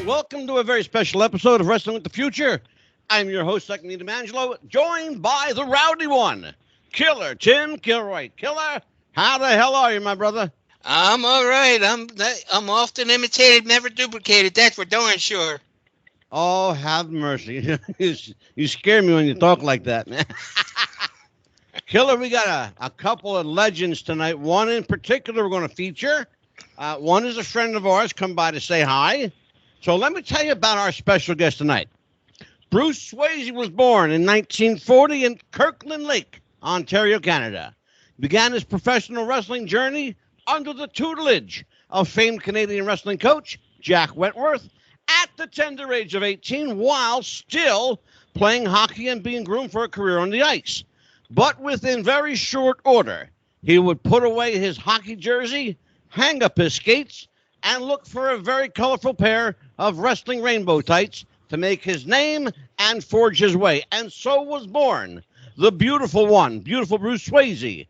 gentlemen, welcome to a very special episode of Wrestling with the Future. I'm your host, Anthony DiMangelo, joined by the rowdy one, Killer Tim Kilroy. Killer, how the hell are you, my brother? I'm all right. I'm often imitated, never duplicated. That's for darn sure. Oh, have mercy. You scare me when you talk like that, man. Killer, we got a couple of legends tonight. One in particular we're going to feature. One is a friend of ours, come by to say hi. So let me tell you about our special guest tonight. Bruce Swayze was born in 1940 in Kirkland Lake, Ontario, Canada. He began his professional wrestling journey under the tutelage of famed Canadian wrestling coach Jack Wentworth at the tender age of 18 while still playing hockey and being groomed for a career on the ice. But within very short order, he would put away his hockey jersey, hang up his skates, and look for a very colorful pair of wrestling rainbow tights to make his name and forge his way. And so was born the beautiful one, Beautiful Bruce Swayze.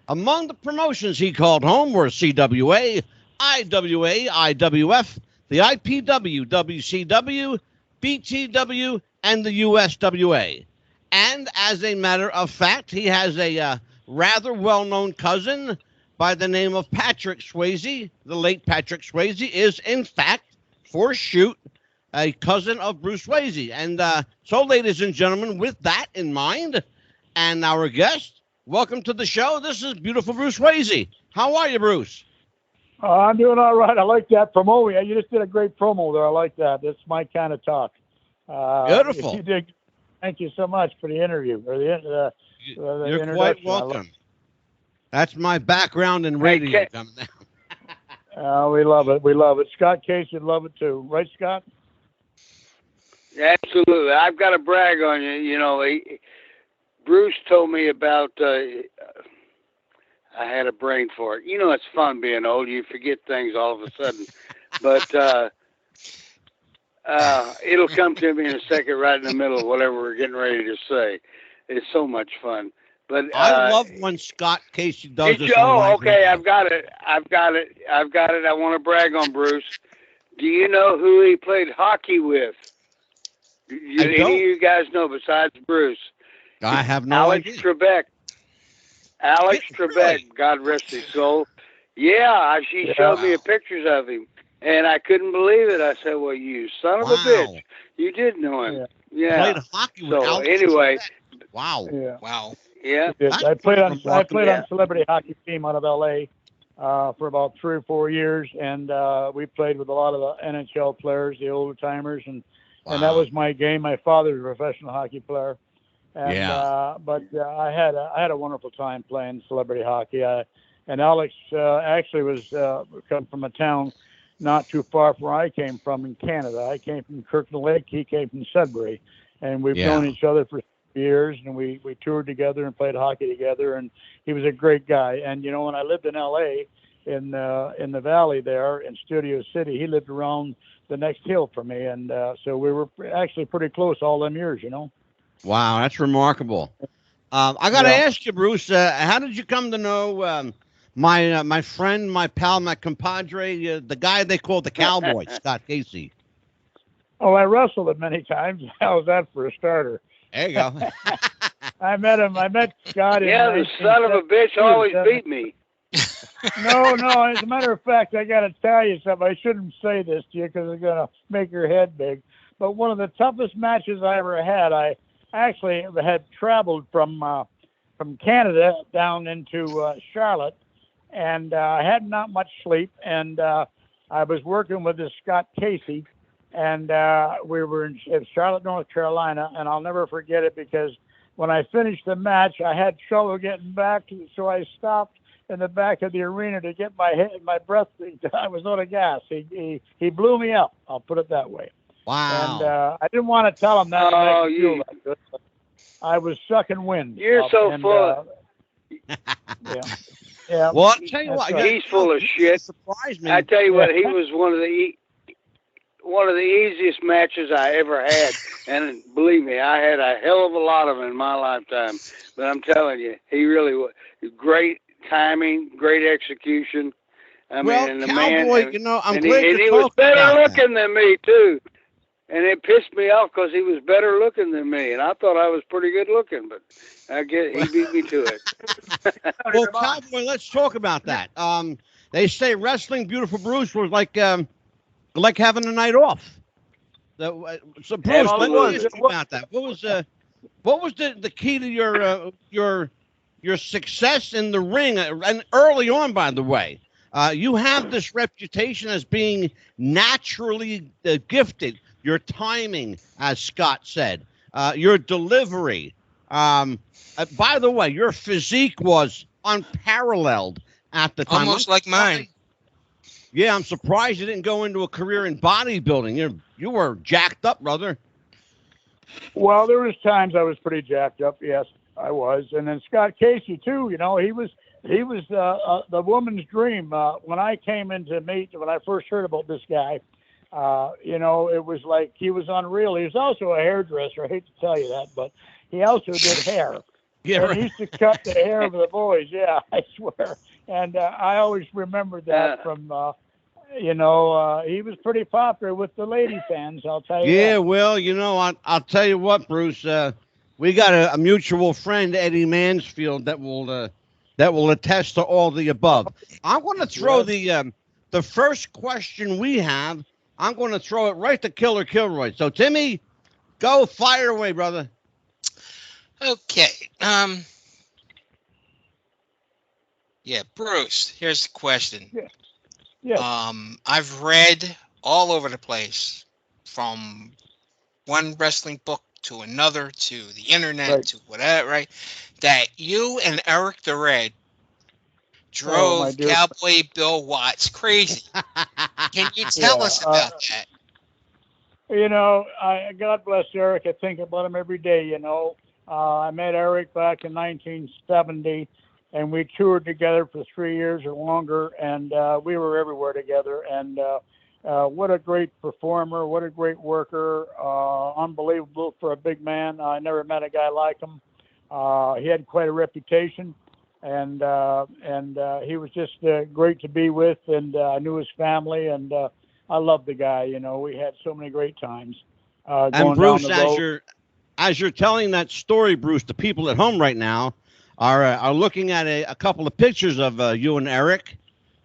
Among the promotions he called home were CWA, IWA, IWF, the IPW, WCW, BTW, and the USWA. And as a matter of fact, he has a rather well-known cousin by the name of Patrick Swayze. The late Patrick Swayze is, in fact, for shoot, a cousin of Bruce Swayze. And so, ladies and gentlemen, with that in mind, and our guest, welcome to the show. This is Beautiful Bruce Swayze. How are you, Bruce? I'm doing all right. I like that promo. You just did a great promo there. I like that. That's my kind of talk. Beautiful. You did. Thank you so much for the interview. Or the You're quite welcome. That's my background in radio. We love it. We love it. Scott Case would love it too. Right, Scott? Absolutely. I've got to brag on you. You know, Bruce told me about, I had a brain for it. You know, it's fun being old. You forget things all of a sudden. But it'll come to me in a second right in the middle of whatever we're getting ready to say. It's so much fun. But I love when Scott Casey does this. Oh, okay. I've got it. I want to brag on Bruce. Do you know who he played hockey with? Do any of you guys know besides Bruce? I have no idea. Alex Trebek, God rest his soul. Yeah, she showed me pictures of him, and I couldn't believe it. I said, well, you son of a bitch. You did know him. Yeah. Played hockey with Alex anyway. Trebek. Wow. Yeah. Wow. Yeah. I played on celebrity hockey team out of L.A. For about 3 or 4 years, and we played with a lot of the NHL players, the older timers, and that was my game. My father was a professional hockey player, and but I had a wonderful time playing celebrity hockey. And Alex actually was come from a town not too far from where I came from in Canada. I came from Kirkland Lake. He came from Sudbury, and we've known each other for years, and we toured together and played hockey together, and he was a great guy. And you know, when I lived in LA in the valley there in Studio City, he lived around the next hill from me, and so we were actually pretty close all them years, you know. Wow, that's remarkable. I got to ask you, Bruce, how did you come to know my friend, my pal, my compadre, the guy they call the Cowboy, Scott Casey? Oh, I wrestled him many times. How's that for a starter? There you go. I met him. I met Scott. The son of a bitch always beat me. No. As a matter of fact, I got to tell you something. I shouldn't say this to you because it's going to make your head big. But one of the toughest matches I ever had, I actually had traveled from Canada down into Charlotte, and I had not much sleep. And I was working with this Scott Casey. And we were in Charlotte, North Carolina, and I'll never forget it because when I finished the match, I had trouble getting back, so I stopped in the back of the arena to get my breath. I was out of gas. He blew me up. I'll put it that way. Wow. And I didn't want to tell him that. Oh, I was sucking wind. You're so full. Yeah. Well, I'll tell you what. He's full of shit. Surprised me. I tell you what, he was one of the easiest matches I ever had. And believe me, I had a hell of a lot of them in my lifetime. But I'm telling you, he really was great timing, great execution. I Well, mean, and the Cowboy, man, you know, I'm and glad he you're was talking better about that. looking than me too. And it pissed me off because he was better looking than me, and I thought I was pretty good looking, but I guess he beat me to it. Well, Cowboy, let's talk about that. They say wrestling Beautiful Bruce was like having a night off. So Bruce, let me Absolutely. ask you about that. What was the key to your success in the ring, and early on, by the way? You have this reputation as being naturally gifted. Your timing, as Scott said, your delivery. By the way, your physique was unparalleled at the time. Almost like mine. Yeah, I'm surprised you didn't go into a career in bodybuilding. You were jacked up, brother. Well, there was times I was pretty jacked up. Yes, I was. And then Scott Casey too. You know, he was the woman's dream. When I came into meet, when I first heard about this guy, you know, it was like he was unreal. He was also a hairdresser. I hate to tell you that, but he also did hair. Yeah, And he used to cut the hair of the boys. Yeah, I swear. And I always remembered that from, you know, he was pretty popular with the lady fans. I'll tell you. Yeah, that. well, you know, I'll tell you what, Bruce. We got a mutual friend, Eddie Mansfield, that will attest to all the above. I'm going to throw the first question we have. I'm going to throw it right to Killer Kilroy. So, Timmy, go fire away, brother. Okay. Yeah, Bruce, here's the question. Yeah. I've read all over the place, from one wrestling book to another, to the internet, to whatever, right? That you and Eric the Red drove Cowboy Bill Watts crazy. Can you tell us about that? You know, God bless Eric. I think about him every day. You know, I met Eric back in 1970, and we toured together for 3 years or longer, and we were everywhere together. And what a great performer, what a great worker, unbelievable for a big man. I never met a guy like him. He had quite a reputation, and he was just great to be with, and I knew his family, and I loved the guy. You know, we had so many great times going Bruce, down the road. as you're telling that story, Bruce, the people at home right now are looking at a couple of pictures of you and Eric.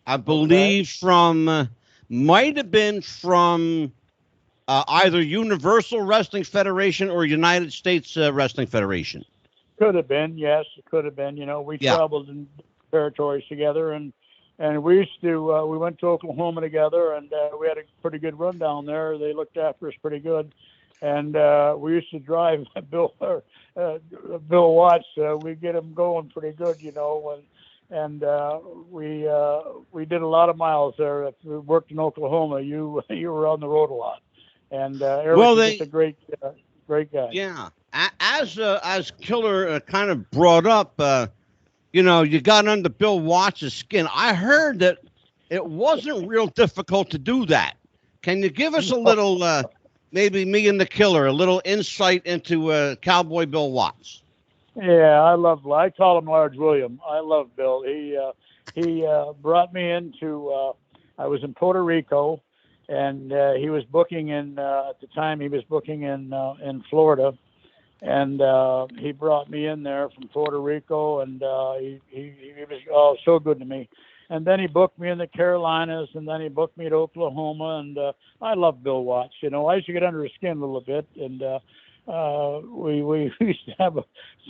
I believe might have been from either Universal Wrestling Federation or United States Wrestling Federation. Could have been, yes, it could have been. You know, we traveled in territories together, and we used to we went to Oklahoma together, and we had a pretty good run down there. They looked after us pretty good, and we used to drive Bill Watts. We get him going pretty good, you know, and we did a lot of miles there. If we worked in Oklahoma, you were on the road a lot, and Eric was just a great guy. Yeah, as Killer kind of brought up, you know, you got under Bill Watts' skin. I heard that it wasn't real difficult to do that. Can you give us a little, maybe me and the Killer, a little insight into Cowboy Bill Watts? Yeah, I call him Large William. I love Bill. He brought me into, I was in Puerto Rico, and he was booking at the time he was booking in Florida. And he brought me in there from Puerto Rico, and he was so good to me. And then he booked me in the Carolinas, and then he booked me at Oklahoma. And I love Bill Watts. You know, I used to get under his skin a little bit, and we used to have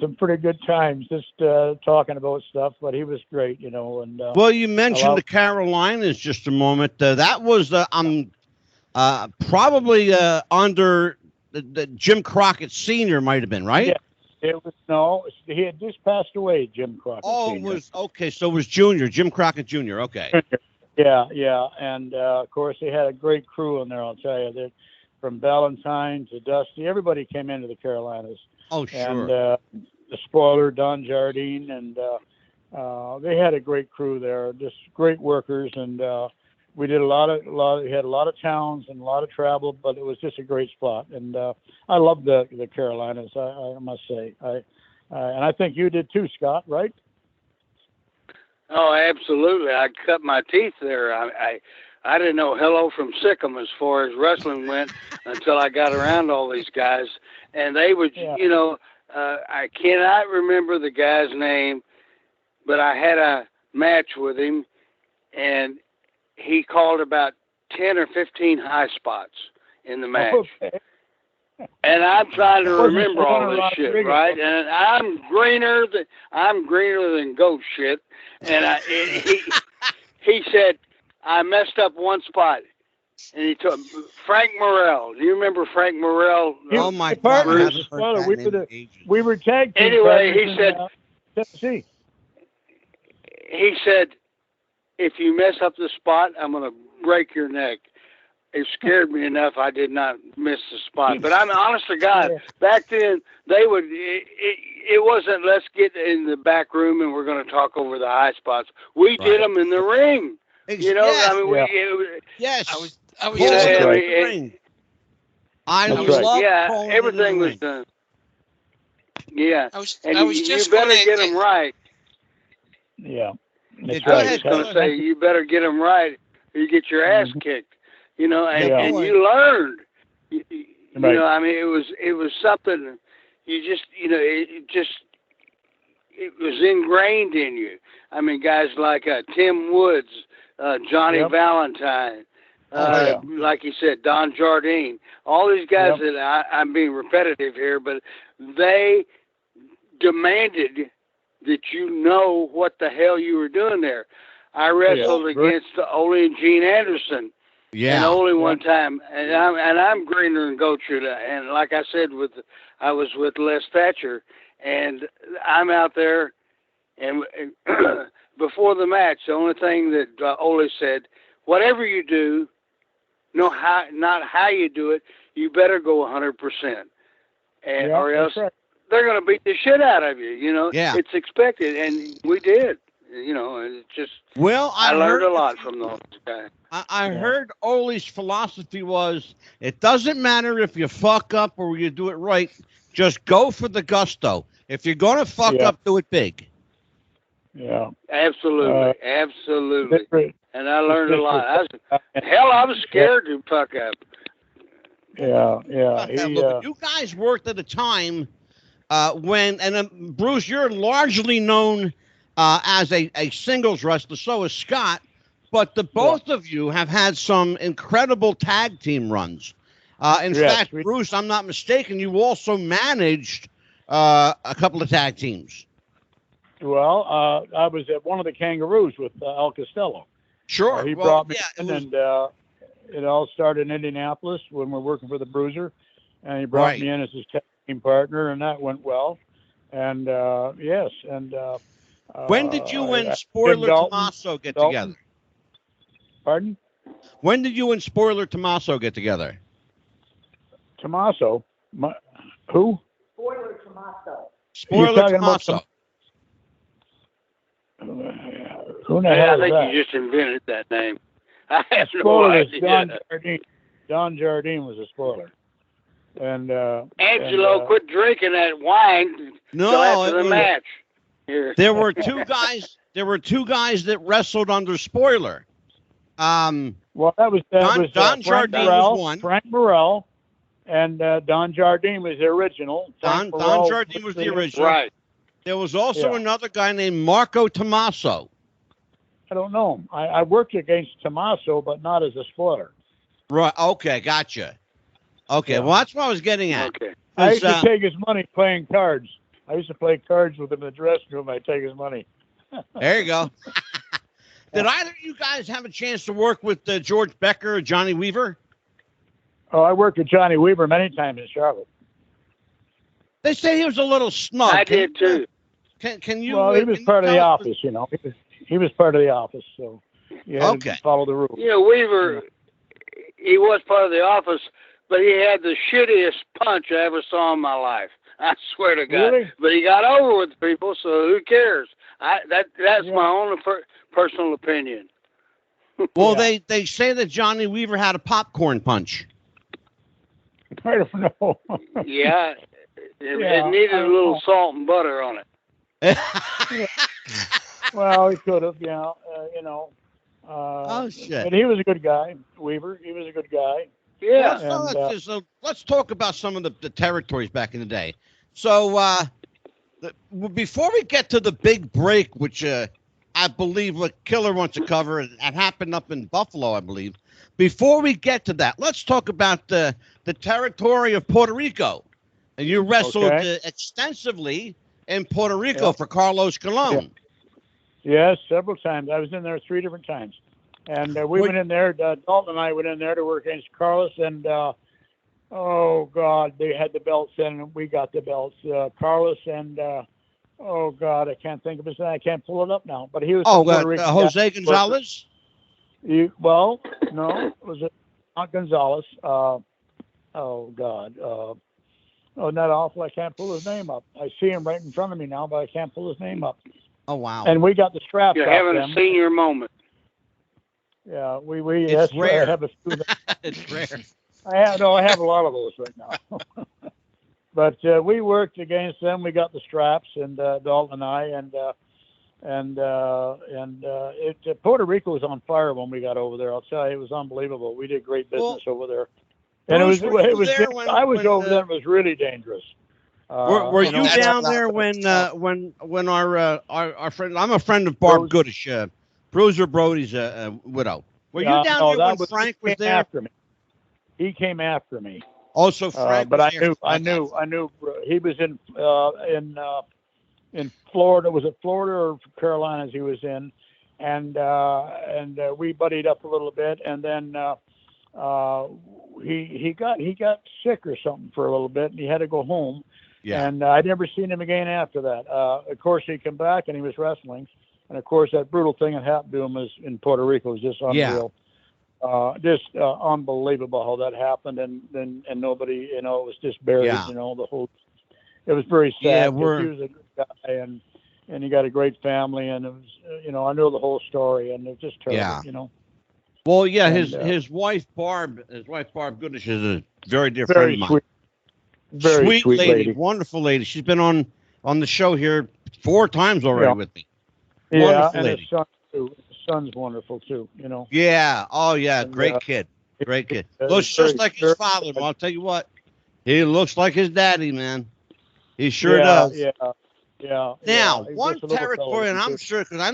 some pretty good times just talking about stuff. But he was great, you know. And well, you mentioned the Carolinas just a moment. That was probably under the Jim Crockett Sr. might have been, right? Yeah, it was he had just passed away, Jim Crockett. Oh, Sr. it was okay. So it was Junior, Jim Crockett Jr. Okay. Yeah, and of course they had a great crew in there. I'll tell you that, from Valentine to Dusty, everybody came into the Carolinas. Oh, sure. And the Spoiler, Don Jardine, and they had a great crew there, just great workers, and we did we had a lot of towns and a lot of travel, but it was just a great spot. And I love the Carolinas, I must say. And I think you did too, Scott, right? Oh, absolutely. I cut my teeth there. I didn't know hello from Sikkim as far as wrestling went until I got around all these guys. And they would, I cannot remember the guy's name, but I had a match with him, and he called about 10 or 15 high spots in the match. Okay. And I'm trying to remember all this shit, right? And I'm greener than goat shit. And he said I messed up one spot, and he took Frank Morrell. Do you remember Frank Morrell? Oh my God! We were tag team anyway, he said. Tennessee. He said, if you mess up the spot, I'm going to break your neck. It scared me enough I did not miss the spot. But I'm honest to God, back then, they would, it wasn't, let's get in the back room and we're going to talk over the high spots. We did them in the ring. You know, yes. I mean, yes. I was in the right. ring. I love everything was done. Yeah. You better get them right. Yeah. That's right. I was going to say, you better get them right or you get your ass kicked. You know, and you learned. You know, I mean, it was something. You just, you know, it was ingrained in you. I mean, guys like Tim Woods, Johnny Valentine, like you said, Don Jardine, all these guys that I'm being repetitive here, but they demanded that you know what the hell you were doing there. I wrestled against Ole and Gene Anderson. Yeah. And only one time, and I'm greener than goat shit. And like I said, I was with Les Thatcher, and I'm out there, and before the match, the only thing that Ole said, whatever you do, not how you do it, you better go 100%, and or else they're going to beat the shit out of you. You know, it's expected, and we did. You know, and it's just. Well, I learned a lot from those guys. I heard Ole's philosophy was, it doesn't matter if you fuck up or you do it right, just go for the gusto. If you're going to fuck up, do it big. Yeah. Absolutely. Absolutely. And I learned a lot. I was scared to fuck up. Yeah. You guys worked at a time when, and Bruce, you're largely known as a singles wrestler, so is Scott. But the both of you have had some incredible tag team runs. In fact, Bruce, I'm not mistaken, you also managed a couple of tag teams. Well, I was at one of the Kangaroos with Al Costello. Sure. He brought me in, and it all started in Indianapolis when we were working for the Bruiser. And he brought me in as his tag team partner, and that went well. And, when did you and Spoiler Tommaso get together? Pardon? When did you and Spoiler Tommaso get together? Tommaso? Who? Spoiler Tommaso. Spoiler Tommaso. Who the hell I think you just invented that name. I have no idea. Don Jardine. Don Jardine was a spoiler. And Angelo, quit drinking that wine until after the match. There were two guys. There were two guys that wrestled under Spoiler. Well, that was Don Jardine was one. Frank Burrell, and Don Jardine was the original. Don Jardine was the original. Right. There was also another guy named Marco Tommaso. I don't know him. I worked against Tommaso, but not as a spoiler. Right. Okay. Gotcha. Okay. Well, that's what I was getting at. Okay. I used to take his money playing cards. I used to play cards with him in the dressing room. I'd take his money. There you go. Did either of you guys have a chance to work with George Becker or Johnny Weaver? Oh, I worked with Johnny Weaver many times in Charlotte. They say he was a little smug. I did too. Can you? Well, he was part of the office, you know. He was part of the office, so you had to follow the rules. You know, Weaver, he was part of the office, but he had the shittiest punch I ever saw in my life. I swear to God. Really? But he got over with people, so who cares? That's my own personal opinion. Well, they say that Johnny Weaver had a popcorn punch. I don't know. Yeah. It needed a little salt and butter on it. Well, he could have, Oh shit. but he was a good guy, Weaver. He was a good guy. Yeah. Let's talk about some of the territories back in the day. So before we get to the big break, which I believe what Killer wants to cover, it happened up in Buffalo, I believe. Before we get to that, let's talk about the territory of Puerto Rico. And you wrestled extensively in Puerto Rico for Carlos Colon. Yes, several times. I was in there 3 different times. And we went in there, Dalton and I went in there to work against Carlos. And, oh, God, they had the belts in, and we got the belts. Carlos and, oh, God, I can't think of his name. I can't pull it up now. But he was Puerto Rico. Jose Gonzalez? Well, no, was it not Gonzalez? Oh, God. Not awful. I can't pull his name up. I see him right in front of me now, but I can't pull his name up. Oh, wow. And we got the straps. You're having a senior moment. Yeah, we it's that's rare. I have a few. It's rare. I have a lot of those right now. But we worked against them. We got the straps, and Dalton and I, Puerto Rico was on fire when we got over there. I'll tell you, it was unbelievable. We did great business over there, and Bruce, it was. I was over there. It was really dangerous. Were you down there when our friend? I'm a friend of Barb Goodish, Bruiser Brody's widow. Were you down there when Frank was there? After me. He came after me. Also, Frank. But I knew he was in Florida. Was it Florida or Carolinas? He was in, and we buddied up a little bit, and then he got sick or something for a little bit, and he had to go home. Yeah. And I'd never seen him again after that. Of course, he came back and he was wrestling. And, of course, that brutal thing that happened to him was in Puerto Rico was just unreal. Just unbelievable how that happened. And nobody, it was just buried, the whole – it was very sad. Yeah, he was a good guy, and he got a great family. And it was, I know the whole story, and it was just terrible, Well, yeah, his wife, Barb Goodish is a very dear friend of mine. Sweet. Very sweet lady, wonderful lady. She's been on the show here 4 times already with me. Wonderful lady. His son too. His son's wonderful too. Yeah. Oh yeah. Great kid. Great kid. Looks just like his father. I'll tell you what. He looks like his daddy, man. He sure does. Yeah. Now, one territory, and I'm sure because I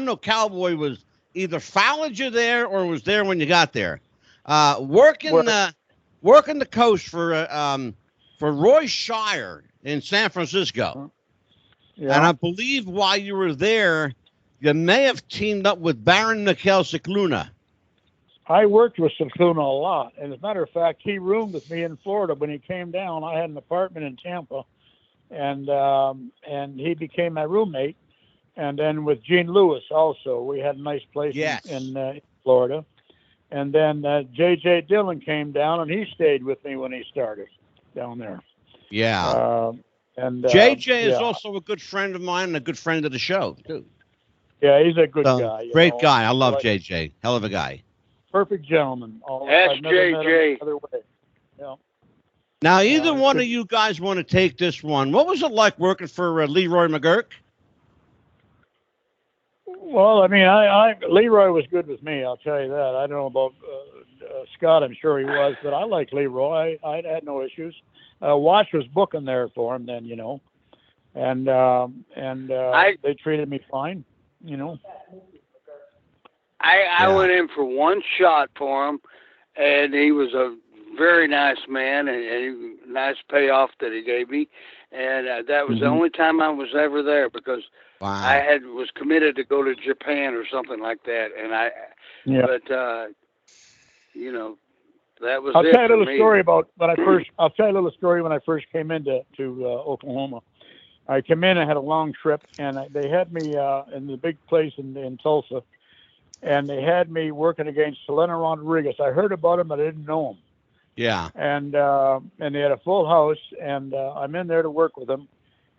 know Cowboy was either followed you there or was there when you got there. Working the coast for Roy Shire in San Francisco. Yeah. And I believe while you were there, you may have teamed up with Baron Mikel Cicluna. I worked with Cicluna a lot. And as a matter of fact, he roomed with me in Florida when he came down. I had an apartment in Tampa, and he became my roommate. And then with Gene Lewis also, we had a nice place in Florida. And then J.J. Dillon came down, and he stayed with me when he started down there. Yeah. And JJ is also a good friend of mine and a good friend of the show too. Yeah, he's a good guy. Great guy. I love JJ. Hell of a guy. Perfect gentleman. That's JJ. Yeah. Now, either one of you guys want to take this one. What was it like working for Leroy McGurk? Well, I mean, Leroy was good with me. I'll tell you that. I don't know about Scott. I'm sure he was, but I like Leroy. I had no issues. Watch was booking there for him then, and they treated me fine, I went in for one shot for him, and he was a very nice man, and a nice payoff that he gave me, and that was the only time I was ever there because I was committed to go to Japan or something like that, and that was I'll it. tell you a little for me. story about when I first. I'll tell you a little story when I first came into Oklahoma. I came in. I had a long trip, and they had me in the big place in Tulsa, and they had me working against Selena Rodriguez. I heard about him, but I didn't know him. Yeah. And they had a full house, and I'm in there to work with him,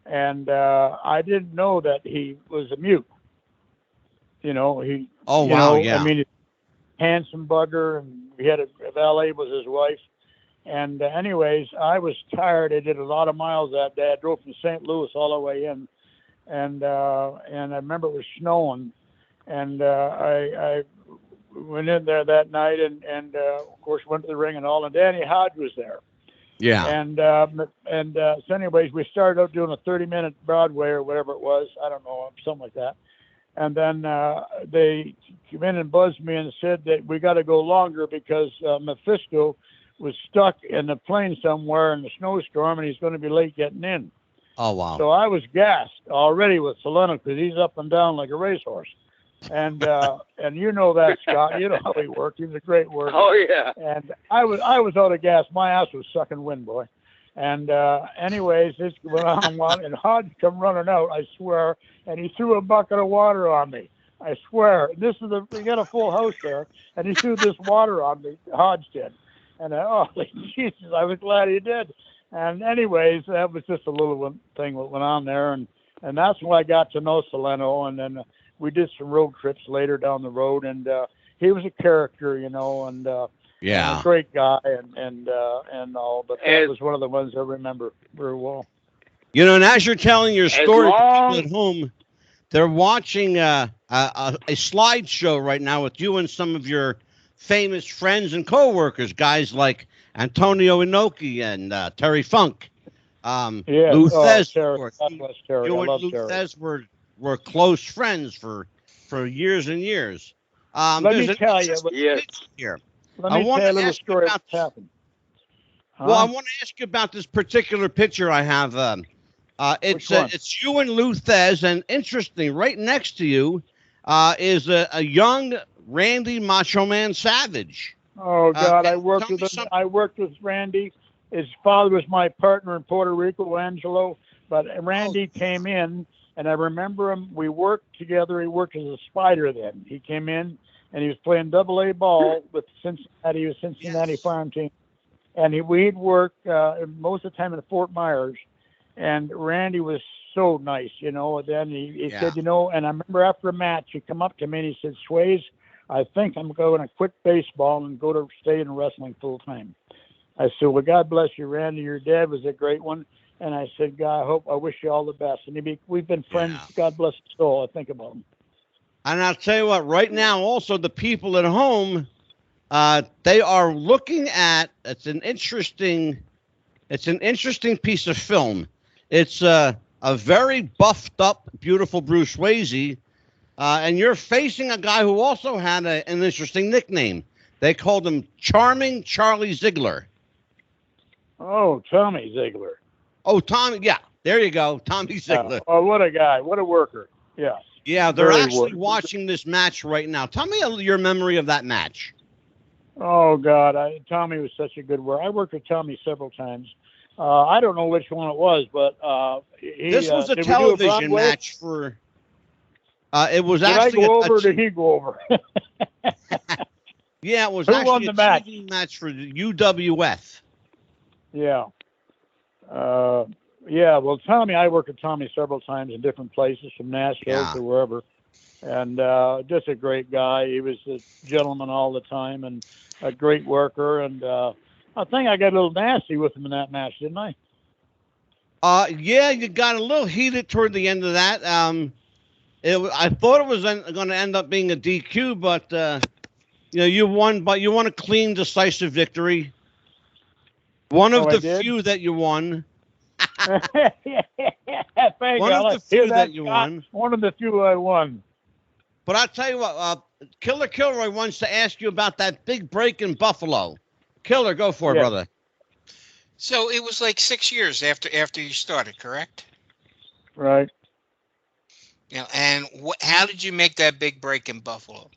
and I didn't know that he was a mute. He. Oh wow! Yeah. I mean, handsome bugger, and he had a valet was his wife. And anyways, I was tired. I did a lot of miles that day. I drove from St. Louis all the way in, and I remember it was snowing, and I went in there that night, and of course went to the ring and all, and Danny Hodge was there. Yeah. And so anyways, we started out doing a 30-minute Broadway or whatever it was. I don't know, something like that. And then they came in and buzzed me and said that we got to go longer because Mephisto was stuck in the plane somewhere in the snowstorm, and he's going to be late getting in. Oh, wow. So I was gassed already with Soleno because he's up and down like a racehorse. And you know that, Scott. You know how he worked. He was a great worker. Oh yeah. And I was out of gas. My ass was sucking wind, boy. And anyways, this went on and on, and Hodge come running out, I swear, and he threw a bucket of water on me. I swear. We got a full house there, and he threw this water on me, Hodge did. And holy Jesus, I was glad he did. And anyways, that was just a little thing that went on there, and that's when I got to know Soleno, and then we did some road trips later down the road, and he was a character, you know, and yeah, a great guy, and all. But that was one of the ones I remember very well. You know, and as you're telling your story, people at home, they're watching a slideshow right now with you and some of your famous friends and co-workers, guys like Antonio Inoki and Terry Funk. Lou Thez, of course. You and Lou Thez were close friends for years and years. Let me tell you. Here. Let me tell you a little story about what happened. Well, I want to ask you about this particular picture I have. It's you and Lou Thez, and interesting, right next to you is a young Randy Macho Man Savage. Oh God, I worked with him. I worked with Randy. His father was my partner in Puerto Rico, Angelo. But Randy came in, and I remember him. We worked together. He worked as a spider then. He came in, and he was playing AA ball with Cincinnati. He was Cincinnati farm team, and we'd work most of the time in Fort Myers. And Randy was so nice, you know. And then he said, you know, and I remember after a match, he come up to me and he said, Swayze, I think I'm going to quit baseball and go to stay in wrestling full time. I said, well, God bless you, Randy. Your dad was a great one. And I said, God, I wish you all the best. And we've been friends. God bless his soul. I think about him. And I'll tell you what, right now, also the people at home, they are looking at, it's an interesting piece of film. It's a very buffed up, beautiful Bruce Swayze. And you're facing a guy who also had an interesting nickname. They called him Charming Charlie Ziegler. Oh, Tommy Ziegler. Oh, Tommy. Yeah, there you go. Tommy Ziegler. Oh, what a guy. What a worker. Yes. Yeah, they're actually watching this match right now. Tell me your memory of that match. Oh, God. Tommy was such a good worker. I worked with Tommy several times. I don't know which one it was, but this was a television match for. It was actually. Did I go over or did he go over? Yeah, it was Who actually won the TV match for the UWF. Yeah. Yeah, well, Tommy, I worked with Tommy several times in different places, from Nashville to wherever. And just a great guy. He was a gentleman all the time and a great worker. And I think I got a little nasty with him in that match, didn't I? Yeah, you got a little heated toward the end of that. I thought it was going to end up being a DQ, but you won. But you won a clean, decisive victory. One of the few that you won. One of the few that you won. One of the few I won. But I'll tell you what, Killer Kilroy wants to ask you about that big break in Buffalo. Killer, go for it, brother. So it was like 6 years after you started, correct? Right. Yeah. And how did you make that big break in Buffalo?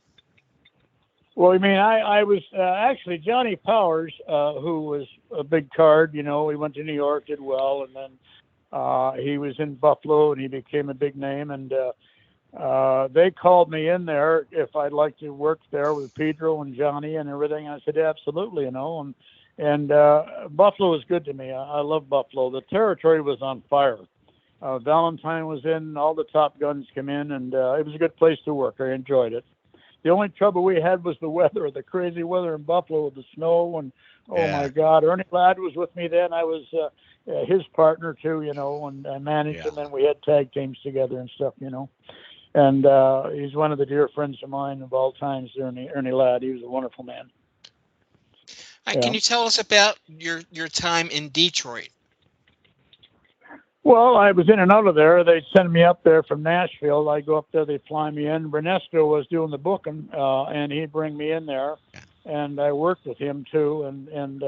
Well, I mean, I was actually Johnny Powers, who was a big card. You know, he went to New York, did well, and then he was in Buffalo, and he became a big name. And they called me in there if I'd like to work there with Pedro and Johnny and everything. I said, absolutely, you know. And Buffalo was good to me. I love Buffalo. The territory was on fire. Valentine was in. All the top guns come in, and it was a good place to work. I enjoyed it. The only trouble we had was the weather, the crazy weather in Buffalo with the snow. And, oh, Yeah. my God, Ernie Ladd was with me then. I was his partner, too, you know, and I managed him, and we had tag teams together and stuff, you know. And he's one of the dear friends of mine of all times, Ernie Ladd. He was a wonderful man. All right, can you tell us about your time in Detroit? Well, I was in and out of there. They'd send me up there from Nashville. I'd go up there. They'd fly me in. Ernesto was doing the booking, and he'd bring me in there. And I worked with him, too. And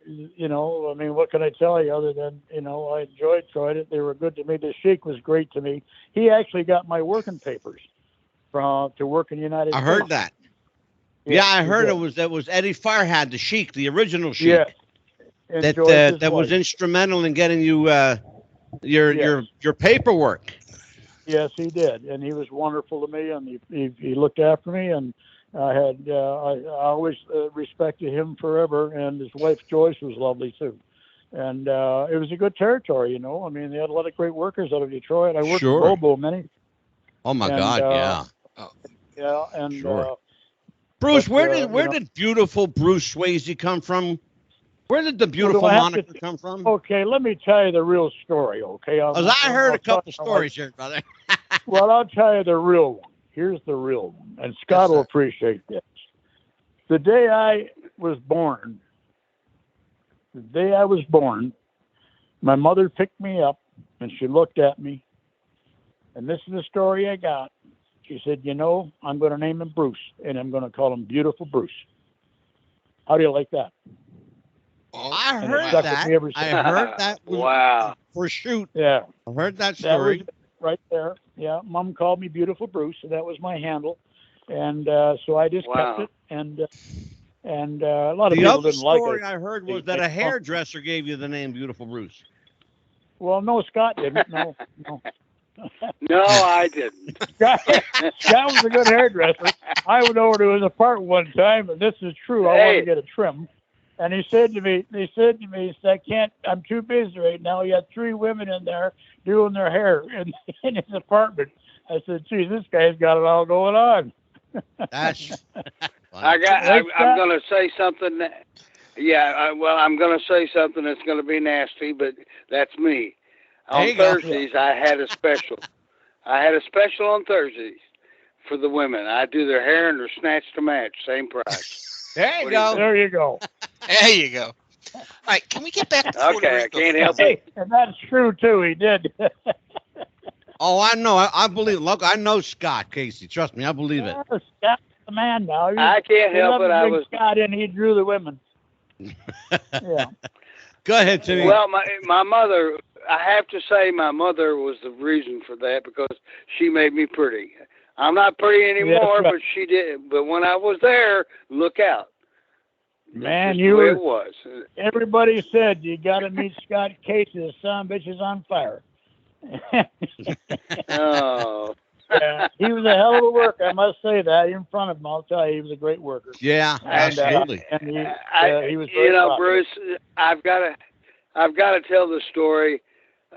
you know, I mean, what can I tell you other than, you know, I enjoyed it. They were good to me. The Sheik was great to me. He actually got my working papers to work in the United States. I heard that. Yeah, I heard that was Eddie Farhad, the Sheik, the original Sheik. Yeah. That was instrumental in getting you your paperwork. Yes, he did, and he was wonderful to me, and he looked after me, and I always respected him forever, and his wife Joyce was lovely too, and it was a good territory, you know. I mean, they had a lot of great workers out of Detroit. I worked with Bobo many. Oh my God, yeah. Yeah, and sure. Bruce, where did beautiful Bruce Swayze come from? Where did the beautiful moniker come from? Okay, let me tell you the real story, okay? I heard a couple stories here, brother. Well, I'll tell you the real one. Here's the real one, and Scott will appreciate this. The day I was born, my mother picked me up, and she looked at me, and this is the story I got. She said, you know, I'm going to name him Bruce, and I'm going to call him Beautiful Bruce. How do you like that? I heard that. I heard that. Wow. For shoot. Yeah. I heard that story. That was right there. Yeah. Mom called me Beautiful Bruce, so that was my handle. And so I just kept it. And a lot of people didn't like it. The other story I heard was that a hairdresser gave you the name Beautiful Bruce. Well, no, Scott didn't. No. No, I didn't. Scott was a good hairdresser. I went over to his apartment one time, and this is true. I wanted to get a trim. And he said to me, I can't, I'm too busy right now. He had 3 women in there doing their hair in his apartment. I said, geez, this guy's got it all going on. That's I'm going to say something. I'm going to say something that's going to be nasty, but that's me. On Thursdays, I had a special. On Thursdays for the women. I do their hair and their snatch to match, same price. There you go. There you go. There you go. All right, can we get back to Puerto Rico? I can't help it. And that's true, too. He did. Oh, I know. I believe. Look, I know Scott Casey. Trust me, I believe it. Scott's the man now. I can't help it. I was Scott, and he drew the women. Yeah. Go ahead, Timmy. Well, my mother. I have to say, my mother was the reason for that because she made me pretty. I'm not pretty anymore, but she did. But when I was there, look out. Man, you were. It was. Everybody said you got to meet Scott Casey. The son bitch is on fire. Oh. Yeah, he was a hell of a worker. I must say that in front of him. I'll tell you, he was a great worker. Yeah, absolutely. And he was. Very Bruce, I've got to tell the story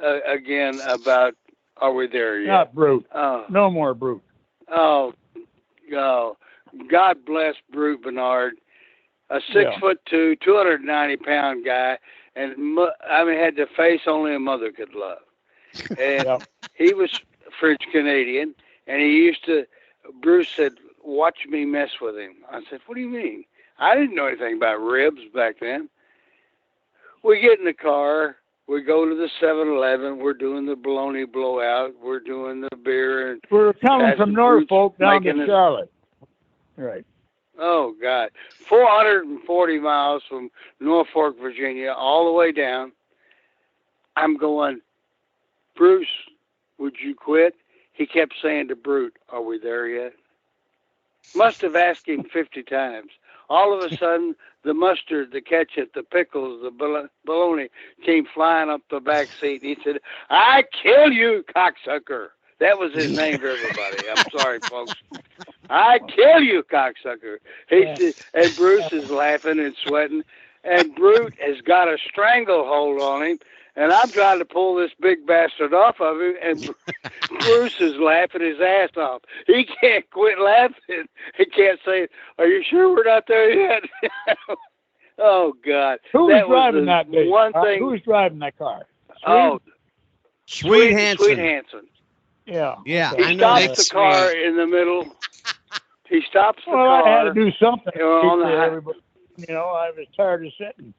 again about. Are we there yet? Not Brute. No more Brute. Oh, God bless Brute Bernard, a 6'2", 290-pound guy, and had the face only a mother could love. And he was French Canadian, and Bruce said, "Watch me mess with him." I said, "What do you mean?" I didn't know anything about ribs back then. We get in the car. We go to the 7-Eleven. We're doing the bologna blowout. We're doing the beer. And we're coming from Norfolk down to Charlotte. Right. Oh, God. 440 miles from Norfolk, Virginia, all the way down. I'm going, Bruce, would you quit? He kept saying to Brute, "Are we there yet?" Must have asked him 50 times. All of a sudden, the mustard, the ketchup, the pickles, the bologna came flying up the back seat. And he said, "I kill you, cocksucker." That was his name to everybody. I'm sorry, folks. "I kill you, cocksucker." He said, and Bruce is laughing and sweating. And Brute has got a stranglehold on him. And I'm trying to pull this big bastard off of him, and Bruce is laughing his ass off. He can't quit laughing. He can't say, "Are you sure we're not there yet?" Oh God! Who was driving that big? One thing. Who was driving that car? Oh, Sweet Hansen. Sweet Hansen. Yeah. Yeah, Okay. I He know stops the car in the middle. He stops the car. I had to do something. On the Everybody, I was tired of sitting.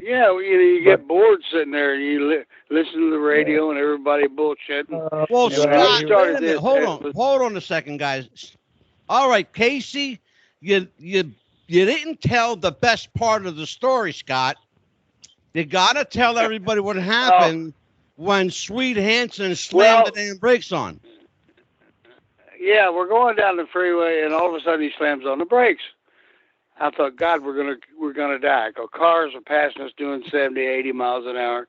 Yeah, well, you get bored sitting there and you listen to the radio and everybody bullshitting. Well, Yeah, Scott, we started wait a minute. this. Hold on a second, guys. All right, Casey, you didn't tell the best part of the story, Scott. You gotta tell everybody what happened when Sweet Hansen slammed the damn brakes on. Yeah, we're going down the freeway and all of a sudden he slams on the brakes. I thought, God, we're gonna die. Because cars are passing us doing 70, 80 miles an hour.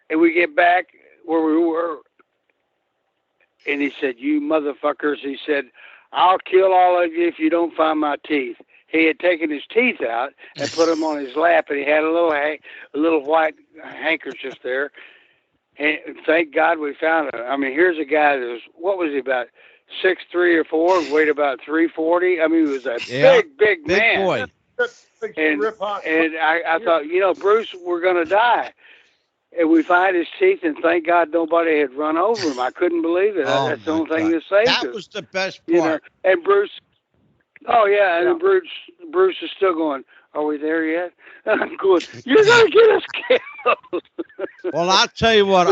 And we get back where we were, and he said, "You motherfuckers," he said, "I'll kill all of you if you don't find my teeth." He had taken his teeth out and put them on his lap, and he had a little white handkerchief there. And thank God we found it. I mean, here's a guy that was, what was he, about 6'3" or 4", weighed about 340. I mean, he was a big man. Boy. And I thought, Bruce, we're going to die. And we find his teeth, and thank God nobody had run over him. I couldn't believe it. That's the only thing that saved us. That was the best part. And Bruce, and Bruce is still going, "Are we there yet?" I'm going, "You're going to get us killed." Well, I'll tell you what,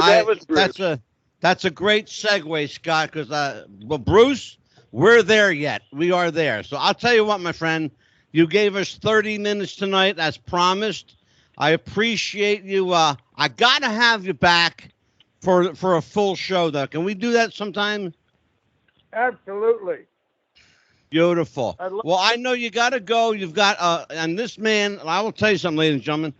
that's a great segue, Scott, because Bruce, we're there yet. We are there. So I'll tell you what, my friend, you gave us 30 minutes tonight, as promised. I appreciate you. I got to have you back for a full show, though. Can we do that sometime? Absolutely. Beautiful. Well, I know you got to go. You've got, and this man, I will tell you something, ladies and gentlemen,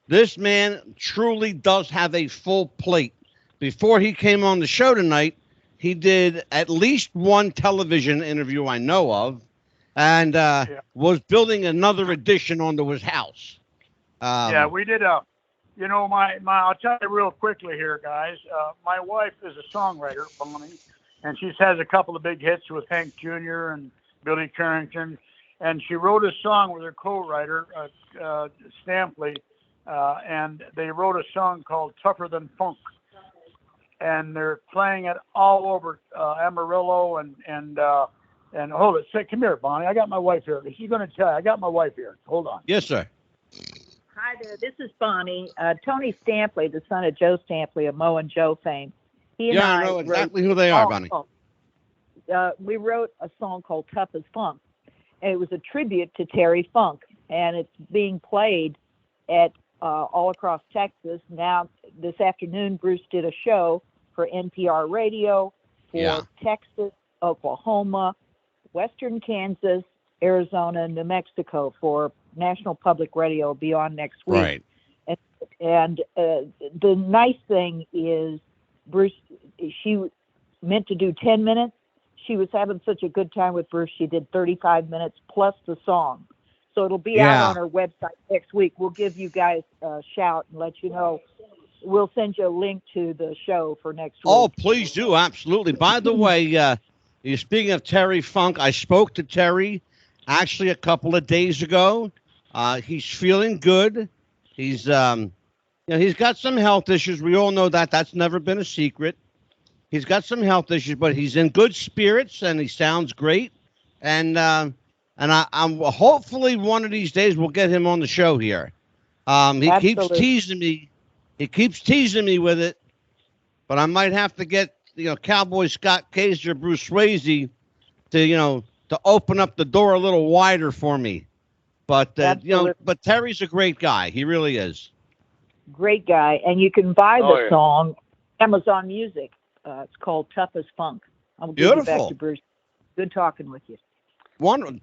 this man truly does have a full plate. Before he came on the show tonight, he did at least one television interview I know of, and was building another addition onto his house. We did I'll tell you real quickly here, guys. My wife is a songwriter, Bonnie, and she has a couple of big hits with Hank Jr. and Billy Carrington, and she wrote a song with her co-writer, Stampley, and they wrote a song called Tougher Than Funk, and they're playing it all over Amarillo and hold it. Say, come here, Bonnie. I got my wife here. She's going to tell you. I got my wife here. Hold on. Yes, sir. Hi there. This is Bonnie. Tony Stampley, the son of Joe Stampley of Mo and Joe fame. He and I know exactly who they are, Bonnie. We wrote a song called Tough as Funk, and it was a tribute to Terry Funk, and it's being played at all across Texas. Now, this afternoon, Bruce did a show for NPR Radio for Texas, Oklahoma, Western Kansas, Arizona, and New Mexico for National Public Radio. Be on next week. Right. And the nice thing is, Bruce, she meant to do 10 minutes. She was having such a good time with Bruce. She did 35 minutes plus the song. So it'll be out on our website next week. We'll give you guys a shout and let you know. We'll send you a link to the show for next week. Oh, please do. Absolutely. By the way, you're speaking of Terry Funk. I spoke to Terry actually a couple of days ago. He's feeling good. He's, he's got some health issues. We all know that. That's never been a secret. He's got some health issues, but he's in good spirits and he sounds great. And I'm hopefully one of these days we'll get him on the show here. He keeps teasing me. He keeps teasing me with it, but I might have to get Cowboy Scott Kaiser, Bruce Swayze to open up the door a little wider for me. But but Terry's a great guy. He really is. Great guy, and you can buy the song Amazon Music. It's called Tough as Funk. I'll give you back to Bruce. Good talking with you. Bonnie,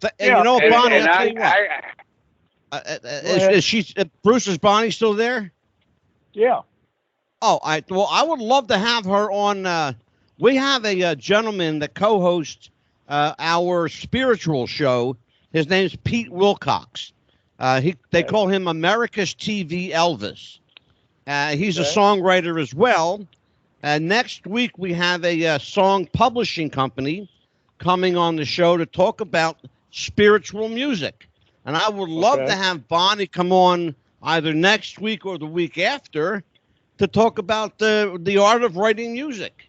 is Bruce's Bonnie still there? Yeah. Oh, I would love to have her on. We have a gentleman that co-hosts our spiritual show. His name's Pete Wilcox. They call him America's TV Elvis. He's a Okay. songwriter as well. Next week, we have a song publishing company coming on the show to talk about spiritual music. And I would love Okay. to have Bonnie come on either next week or the week after to talk about the art of writing music.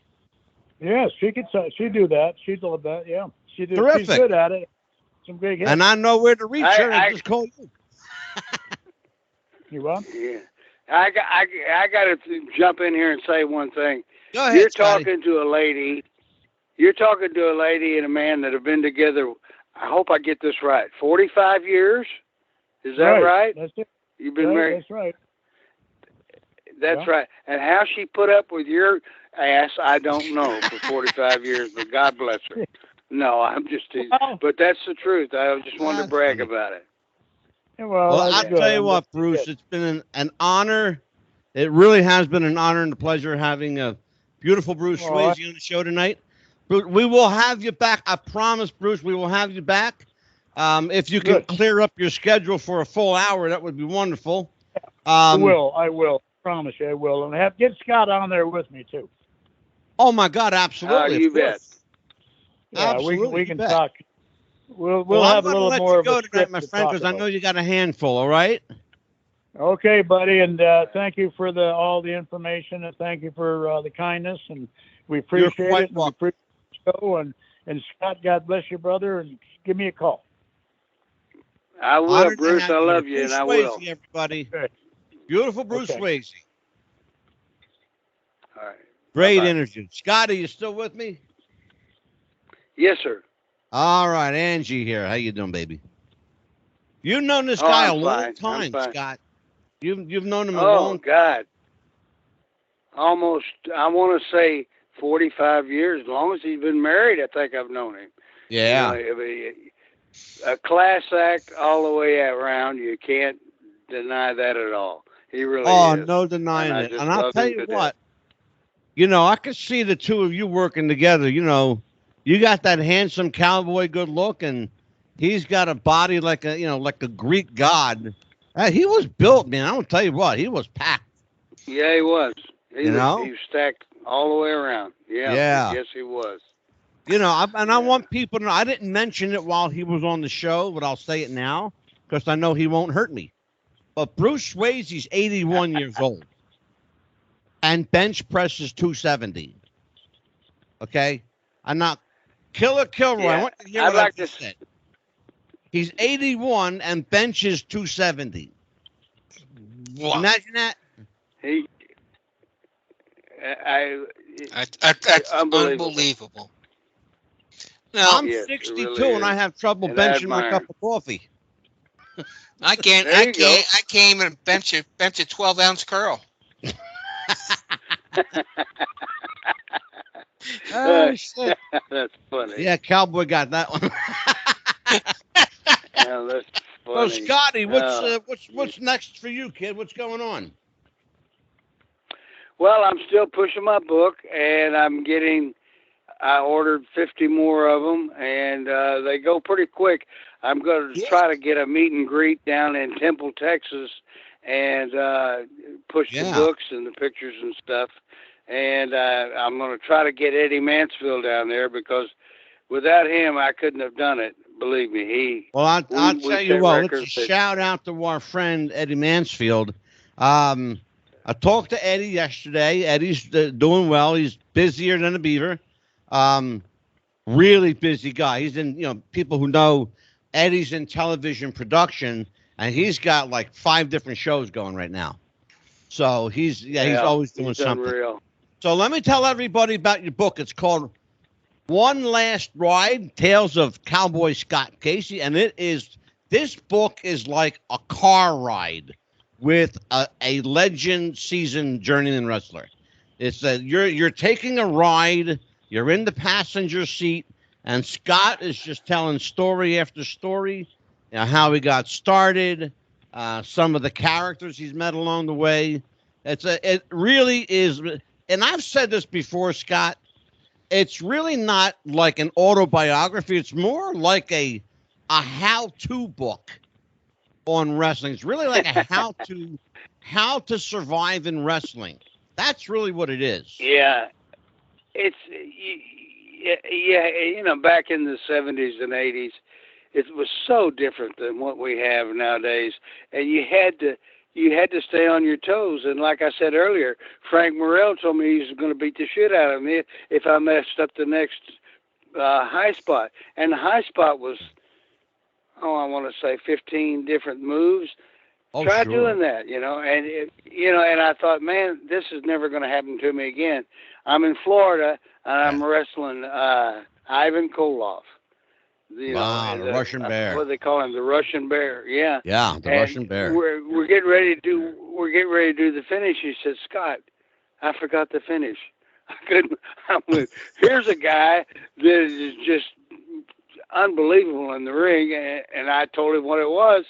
Yeah, she could. She'd do that. She'd love that. Yeah, she do. Terrific. She's good at it. Some big hits. And I know where to reach her and just call you. You what? Yeah. I got to jump in here and say one thing. Go ahead, You're Scotty. talking to a lady. You're talking to a lady and a man that have been together. I hope I get this right. 45 years. Is that right? That's it. You've been Right, married. That's right. That's Yeah. right. And how she put up with your ass, I don't know for 45 years, but God bless her. No, I'm just teasing. Well- But that's the truth. I just wanted to That's brag funny. about it. Yeah, Well, that's I'll good. tell you I'm what, glad Bruce, did. it's been an honor. It really has been an honor and a pleasure having a beautiful Bruce All Swayze right. on the show tonight. Bruce, we will have you back. I promise, Bruce, we will have you back. If you can Good. clear up your schedule for a full hour, that would be wonderful. I will. Promise you, I will. And get Scott on there with me too. Oh my God, absolutely. You of course. bet. Yeah, Absolutely, we you can bet. talk. We'll Well, have I'm a going to little let more you of go a tonight, script my to friend, talk because I about. know you got a handful. All right. Okay, buddy, and thank you for all the information, and thank you for the kindness, and we appreciate quite it. And we appreciate the show, and Scott, God bless you, brother, and give me a call. I will, Honored to Bruce. have I love you, Bruce and I Swayze, will. everybody. Okay. Beautiful Bruce Okay. Swayze. All right. Great Bye-bye. interview. Scotty, you still with me? Yes, sir. All right, Angie here. How you doing, baby? You've known this guy I'm a long fine. I'm time, fine. Scott. You've known him a Oh, long. God. Almost, I want to say 45 years. As long as he's been married, I think I've known him. Yeah. You know, a class act all the way around. You can't deny that at all. He really Oh, is. no denying And I it. just And I'll love tell him you to what. death. You know, I could see the two of you working together. You know, you got that handsome cowboy good look, and he's got a body like a Greek god. He was built, man. I'm gonna tell you what, he was packed. Yeah, he was. He know? was stacked all the way around. Yeah. Yeah. Yes, he was. You know, I Yeah. want people to know. I didn't mention it while he was on the show, but I'll say it now because I know he won't hurt me. But Bruce Swayze's 81 years old, and bench presses 270. Okay, I'm not Killer Kilroy. I Yeah. want you to hear I'd what I like just to- said. He's 81 and benches 270. What? Imagine that. That's Unbelievable. unbelievable. No, I'm Yes, it 62 really and I is. have trouble And I benching my admire cup him. of coffee. I can't. There I you go. can't. I can't even bench a 12-ounce curl. Oh shit! That's funny. Yeah, Cowboy got that one. Yeah, that's So funny. Scotty, Oh. what's next for you, kid? What's going on? Well, I'm still pushing my book, and I ordered 50 more of them, and they go pretty quick. I'm going to try to get a meet and greet down in Temple, Texas, and push the books and the pictures and stuff. And I'm going to try to get Eddie Mansfield down there because without him, I couldn't have done it. Believe me, Well, I'll we tell you set what. Let's records just that- shout out to our friend Eddie Mansfield. I talked to Eddie yesterday. Eddie's doing well. He's busier than a beaver. Really busy guy. He's in, people who know Eddie's in television production, and he's got like 5 different shows going right now. So he's always doing he's something. unreal. So let me tell everybody about your book. It's called One Last Ride, Tales of Cowboy Scott Casey. And this book is like a car ride with a legend seasoned journeyman wrestler. It's you're taking a ride, you're in the passenger seat, and Scott is just telling story after story, how he got started, some of the characters he's met along the way. It really is. And I've said this before, Scott, it's really not like an autobiography. It's more like a how-to book on wrestling. It's really like a how to survive in wrestling. That's really what it is. Yeah, it's yeah. Back in the 70s and 80s, it was so different than what we have nowadays, and you had to stay on your toes. And like I said earlier, Frank Morrell told me he was going to beat the shit out of me if I messed up the next high spot. And the high spot was, I want to say 15 different moves. Try doing that, and I thought, man, this is never going to happen to me again. I'm in Florida, and I'm wrestling Ivan Koloff. The Russian Bear. What do they call him? The Russian Bear. Yeah. Yeah, the Russian Bear. We're getting ready to do the finish. He said, Scott, I forgot the finish. I couldn't. Here's a guy that is just unbelievable in the ring, and I told him what it was,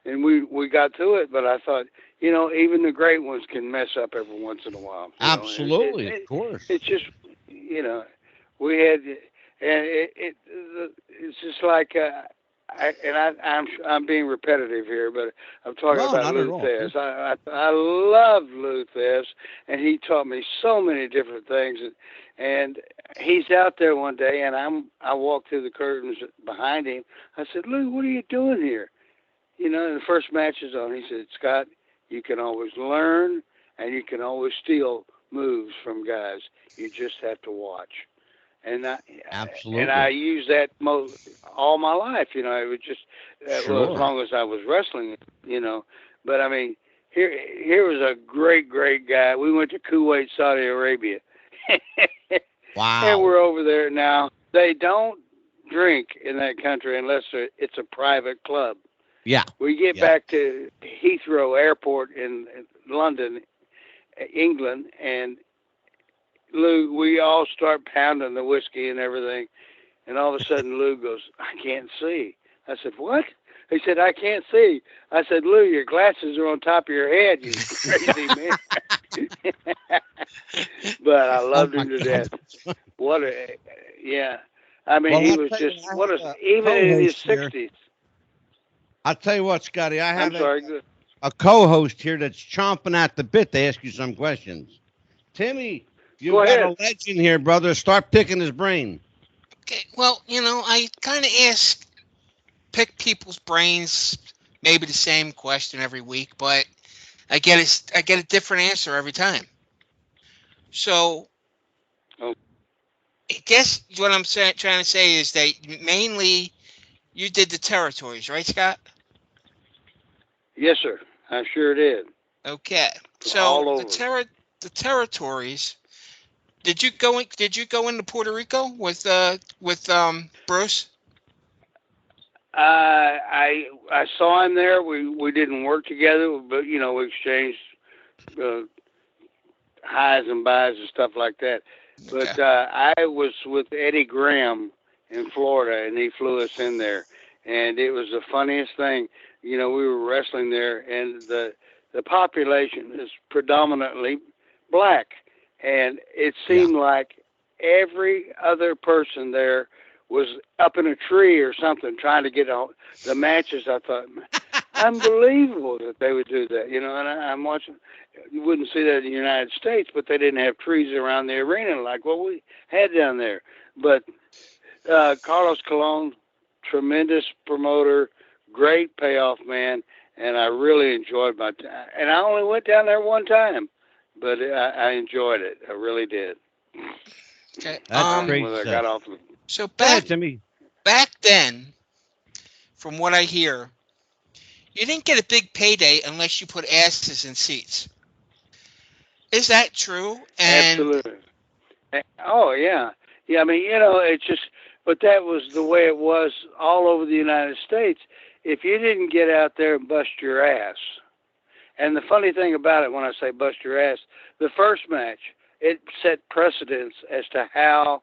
and we got to it. But I thought, even the great ones can mess up every once in a while. Absolutely, of course. It's just, we had, and it's just like, I'm being repetitive here, but I'm talking about Lou Thesz. I love Lou Thesz, and he taught me so many different things. And he's out there one day, and I walked through the curtains behind him. I said, Lou, what are you doing here? And the first match is on. He said, Scott, you can always learn, and you can always steal moves from guys. You just have to watch. And absolutely. And I used that all my life. It was just as long as I was wrestling. But I mean, here was a great guy. We went to Kuwait, Saudi Arabia. Wow. And we're over there now. They don't drink in that country unless it's a private club. Yeah. We get back to Heathrow Airport in London, England, and Lou, we all start pounding the whiskey and everything, and all of a sudden Lou goes, I can't see. I said, what? He said, I can't see. I said, Lou, your glasses are on top of your head, you crazy man. But I loved him to death. I mean, he was just, even in his 60s. I'll tell you what, Scotty, I have a co-host here that's chomping at the bit to ask you some questions. Timmy, you've got a legend here, brother. Start picking his brain. Okay, well, I kind of pick people's brains, maybe the same question every week, but I get a different answer every time. So, I guess what I'm trying to say is that mainly you did the territories, right, Scott? Yes, sir. I sure did. Okay, so the territories. Did you go into Puerto Rico with Bruce? I saw him there. We didn't work together, but we exchanged highs and buys and stuff like that. Okay. But I was with Eddie Graham in Florida, and he flew us in there, and it was the funniest thing. We were wrestling there, and the population is predominantly black. And it seemed like every other person there was up in a tree or something trying to get on the matches. I thought, unbelievable that they would do that, And I'm watching. You wouldn't see that in the United States, but they didn't have trees around the arena like what we had down there. But Carlos Colon, tremendous promoter, great payoff man, and I really enjoyed my time. And I only went down there one time. But I enjoyed it. I really did. Okay. That's great. I got off of... So back then, from what I hear, you didn't get a big payday unless you put asses in seats. Is that true? Absolutely. Oh, yeah. Yeah, I mean, it's just, but that was the way it was all over the United States. If you didn't get out there and bust your ass, and the funny thing about it, when I say bust your ass, the first match, it set precedence as to how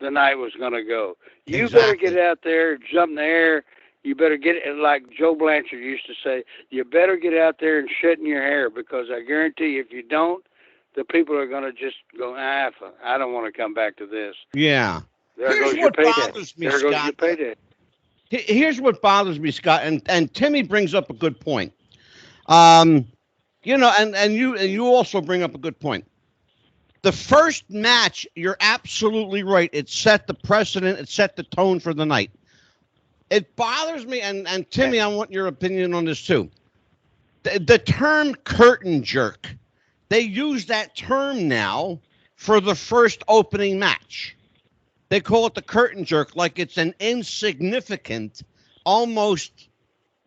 the night was going to go. You better get out there, jump in the air. You better get it, like Joe Blanchard used to say, you better get out there and shit in your hair, because I guarantee you, if you don't, the people are going to just go, I don't want to come back to this. Yeah. There goes your payday. There goes your payday. Here's what bothers me, Scott, and Timmy brings up a good point. You know, and you also bring up a good point. The first match, you're absolutely right. It set the precedent. It set the tone for the night. It bothers me, and Timmy, I want your opinion on this too. The term curtain jerk, they use that term now for the first opening match. They call it the curtain jerk, like it's an insignificant, almost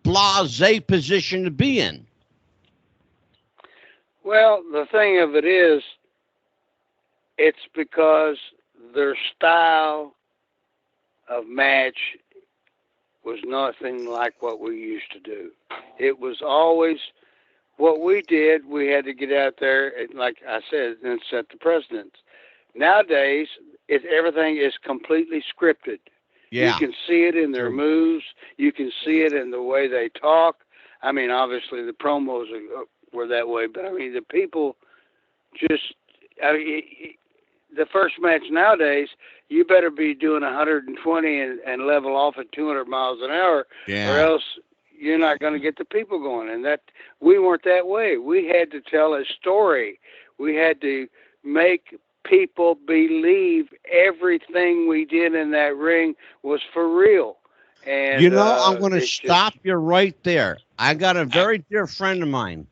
blasé position to be in. Well, the thing of it is, it's because their style of match was nothing like what we used to do. It was always what we did. We had to get out there and, like I said, and set the precedence. Nowadays, everything is completely scripted. Yeah. You can see it in their moves. You can see it in the way they talk. I mean, obviously the promos were that way, but I mean the people just. I mean, the first match nowadays, you better be doing 120 and level off at 200 miles an hour, or else you're not going to get the people going. And that we weren't that way. We had to tell a story. We had to make people believe everything we did in that ring was for real. And you know, I'm going to stop you right there. I got a very dear friend of mine,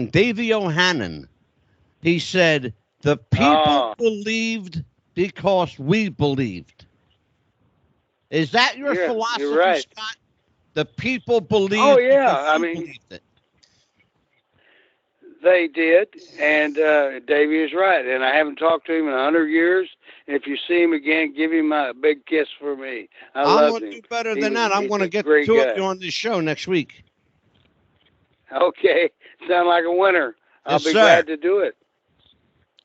Davey O'Hannon. He said, the people believed because we believed. Is that your philosophy, you're right. Scott? The people believed. Oh, yeah. I mean, believed it. They did, and Davey is right. And I haven't talked to him in 100 years. And if you see him again, give him a big kiss for me. I'm going to do better than that. I'm going to get two of you on this show next week. Okay. Sound like a winner. I'll be glad to do it.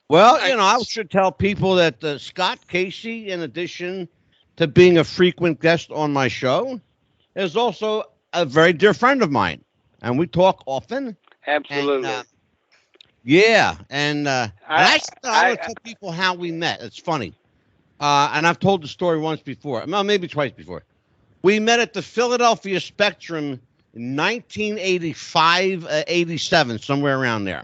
Well, you know, I should tell people that Scott Casey, in addition to being a frequent guest on my show, is also a very dear friend of mine. And we talk often. Absolutely. And I would tell people how we met. It's funny. And I've told the story once before. Well, maybe twice before. We met at the Philadelphia Spectrum in 1985, 87, somewhere around there.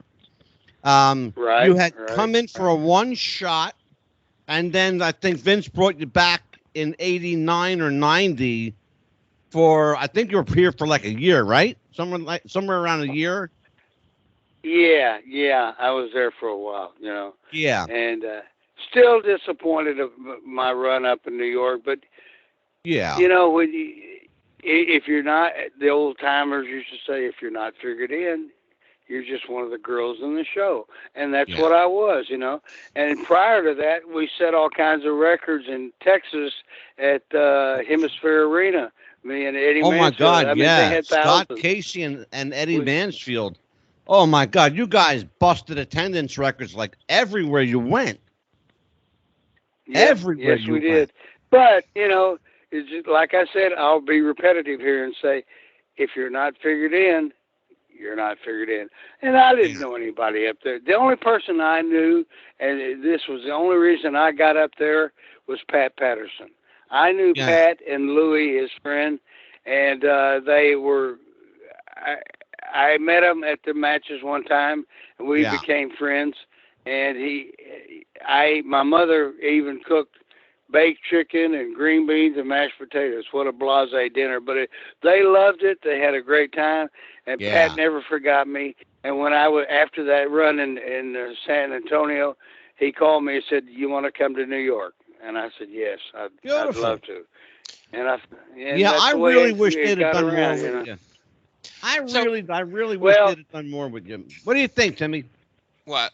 You had come in for a one shot, and then I think Vince brought you back in 89 or 90 for, I think you were here for like a year, right? Somewhere around a year. Yeah, I was there for a while, you know. Yeah. And still disappointed of my run up in New York, but yeah, you know, if you're not, the old timers used to say, if you're not figured in, you're just one of the girls in the show. And that's what I was, you know. And prior to that, we set all kinds of records in Texas at Hemisphere Arena. Me and Eddie Mansfield. Oh, my God, I mean, they had Scott Casey and Eddie Mansfield. Oh, my God, you guys busted attendance records like everywhere you went. Everywhere you went. Yes, we did. But, you know, it's just, like I said, I'll be repetitive here and say, if you're not figured in, you're not figured in. And I didn't know anybody up there. The only person I knew, and this was the only reason I got up there, was Pat Patterson. I knew Pat and Louie, his friend, and they were. I met them at the matches one time, and we became friends. And my mother even cooked baked chicken and green beans and mashed potatoes. What a blasé dinner! But they loved it. They had a great time, and Pat never forgot me. And when I was after that run in San Antonio, he called me and said, "You want to come to New York?" And I said, "Yes, I'd love to." And I really wish they'd have done more with you. I really wish they'd have done more with you. What do you think, Timmy? What?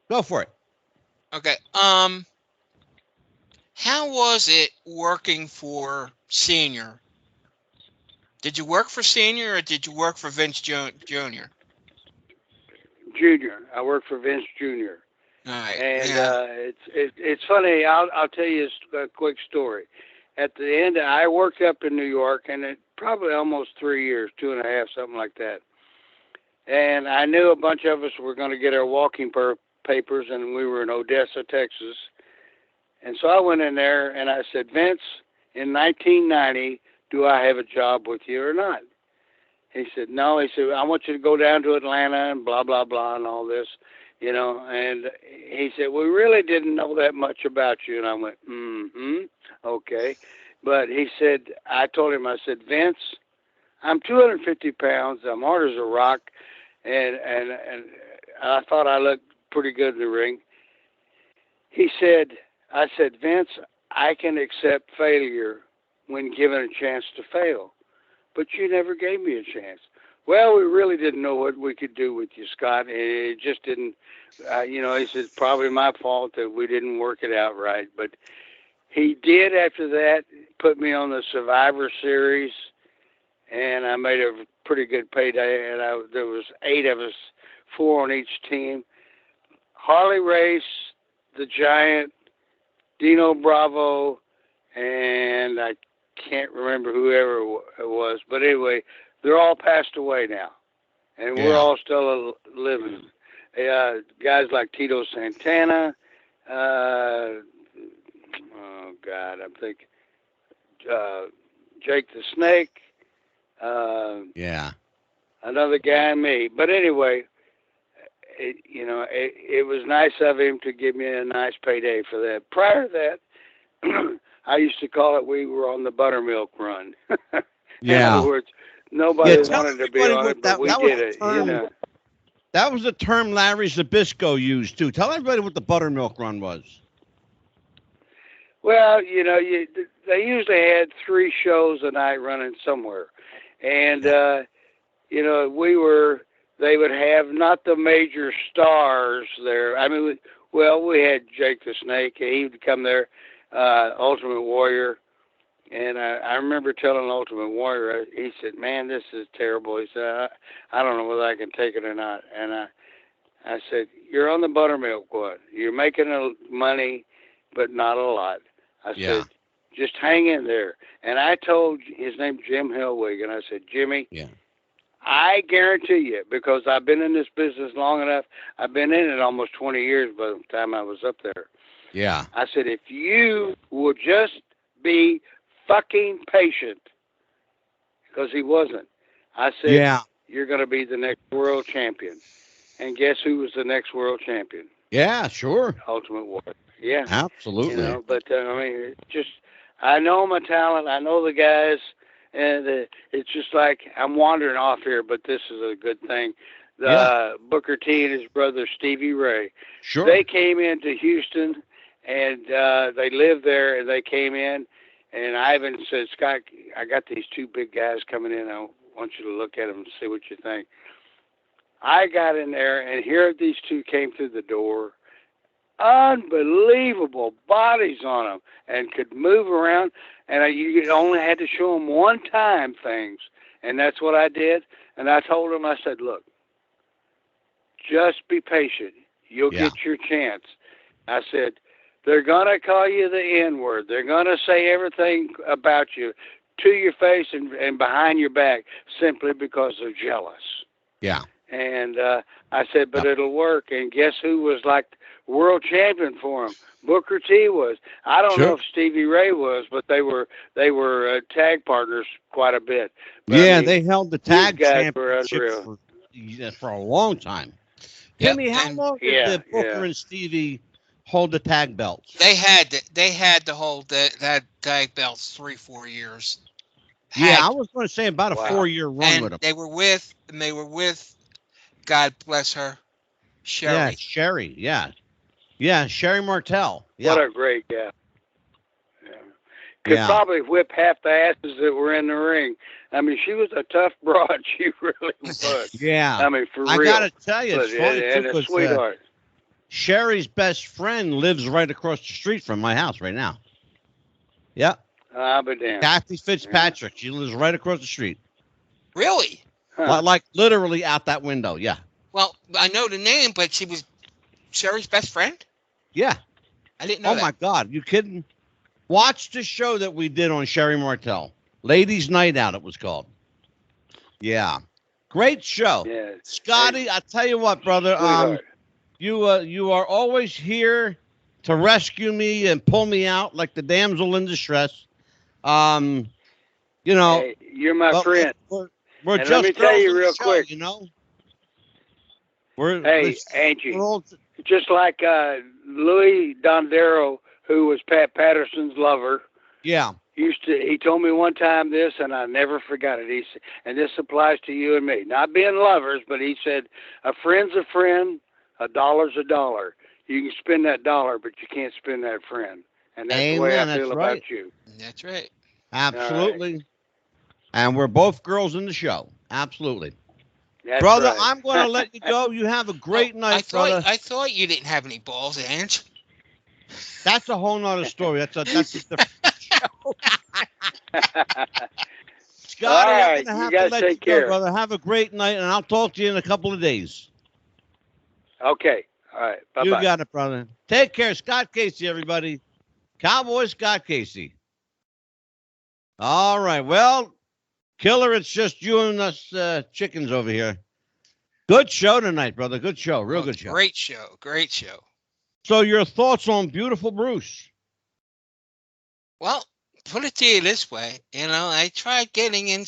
Go for it. Okay. How was it working for Senior? Did you work for Senior or did you work for Vince Jr.? Junior. I worked for Vince Jr. All right. And it's funny. I'll tell you a quick story. At the end, I worked up in New York, and it probably almost 3 years, 2.5, something like that. And I knew a bunch of us were going to get our walking papers, and we were in Odessa, Texas. And so I went in there, and I said, "Vince, in 1990, do I have a job with you or not? He said, no. He said, I want you to go down to Atlanta and blah, blah, blah and all this, you know. And he said, we really didn't know that much about you. And I went, okay. But he said, I told him, I said, Vince, I'm 250 pounds. I'm hard as a rock. And I thought I looked pretty good in the ring. He said, I said, Vince, I can accept failure when given a chance to fail, but you never gave me a chance. Well, we really didn't know what we could do with you, Scott. It just didn't, you know, he said, probably my fault that we didn't work it out right. But he did, after that, put me on the Survivor Series, and I made a pretty good payday. And there was 8 of us, 4 on each team. Harley Race, the Giant, Dino Bravo, and I can't remember whoever it was. But anyway, they're all passed away now, and we're all still living. Guys like Tito Santana, oh God, I'm thinking Jake the Snake. Another guy and me. But anyway, it was nice of him to give me a nice payday for that. Prior to that, I used to call it we were on the buttermilk run. In other words, nobody wanted to be on it, but we did it. That was the term Larry Zbyszko used, too. Tell everybody what the buttermilk run was. Well, they usually had 3 shows a night running somewhere. And, they would have not the major stars there. I mean, we had Jake the Snake. He would come there, Ultimate Warrior. And I remember telling Ultimate Warrior, he said, man, this is terrible. He said, I don't know whether I can take it or not. And I said, you're on the buttermilk one. You're making money, but not a lot. I said, just hang in there. And I told his name, Jim Hellwig, and I said, Jimmy, I guarantee you, because I've been in this business long enough, I've been in it almost 20 years by the time I was up there. Yeah. I said, if you would just be fucking patient, because he wasn't. I said, you're going to be the next world champion. And guess who was the next world champion? Yeah, sure. Ultimate Warrior. Yeah. Absolutely. But, I know my talent. I know the guys. And it's just like I'm wandering off here, but this is a good thing. Booker T and his brother Stevie Ray. Sure. They came into Houston, and they lived there, and they came in. And Ivan said, Scott, I got these 2 big guys coming in. I want you to look at them and see what you think. I got in there, and here these 2 came through the door. Unbelievable bodies on them, and could move around. And you only had to show them one time things. And that's what I did. And I told them, I said, look, just be patient. You'll get your chance. I said, they're going to call you the N-word. They're going to say everything about you to your face and behind your back simply because they're jealous. Yeah. And I said, but it'll work. And guess who was like world champion for him? Booker T was. I don't know if Stevie Ray was, but they were tag partners quite a bit. But, they held the tag championship for a long time. Jimmy, how long did Booker and Stevie hold the tag belts? They had to hold that tag belts 3-4 years. I was going to say about a 4-year run with them. They were with, God bless her, Sherry. Yeah, Sherry. Yeah, Sherry Martel. Yeah. What a great guy. Could probably whip half the asses that were in the ring. I mean, she was a tough broad. She really was. Yeah. I mean, for real. I got to tell you, it's funny, and a sweetheart. Sherry's best friend lives right across the street from my house right now. Yeah. I'll be damned. Kathy Fitzpatrick. She lives right across the street. Really? Huh. Like literally out that window. Yeah. Well, I know the name, but she was Sherry's best friend? Yeah. I didn't know that. Oh, my God. You kidding? Watch the show that we did on Sherry Martel. Ladies' Night Out, it was called. Yeah. Great show. Yeah. Scotty, I tell you what, brother. You are always here to rescue me and pull me out like the damsel in distress. You know, Hey, you're my friend. We're And just let me tell girls you in the real show, quick. you know. We're Hey, Angie, just like Louis Dondero, who was Pat Patterson's lover. Yeah. He told me one time this, and I never forgot it. And this applies to you and me, not being lovers, but he said, a friend's a friend, a dollar's a dollar. You can spend that dollar, but you can't spend that friend. And that's the way I feel about you. That's right. Absolutely. Right. And we're both girls in the show. Absolutely. That's brother, right. I'm going to let you go. You have a great night, brother. I thought you didn't have any balls, Ange. That's a whole nother story. That's a different show. Scotty, right, I'm going to have to let you care. go, brother. Have a great night, and I'll talk to you in a couple of days. Okay. All right. Bye-bye. You got it, brother. Take care. Scott Casey, everybody. Cowboy Scott Casey. All right. Well, Killer, it's just you and us chickens over here. Good show tonight, brother. Good show. Real good show. Great show. Great show. So your thoughts on Beautiful Bruce? Well, put it to you this way. You know, I tried getting in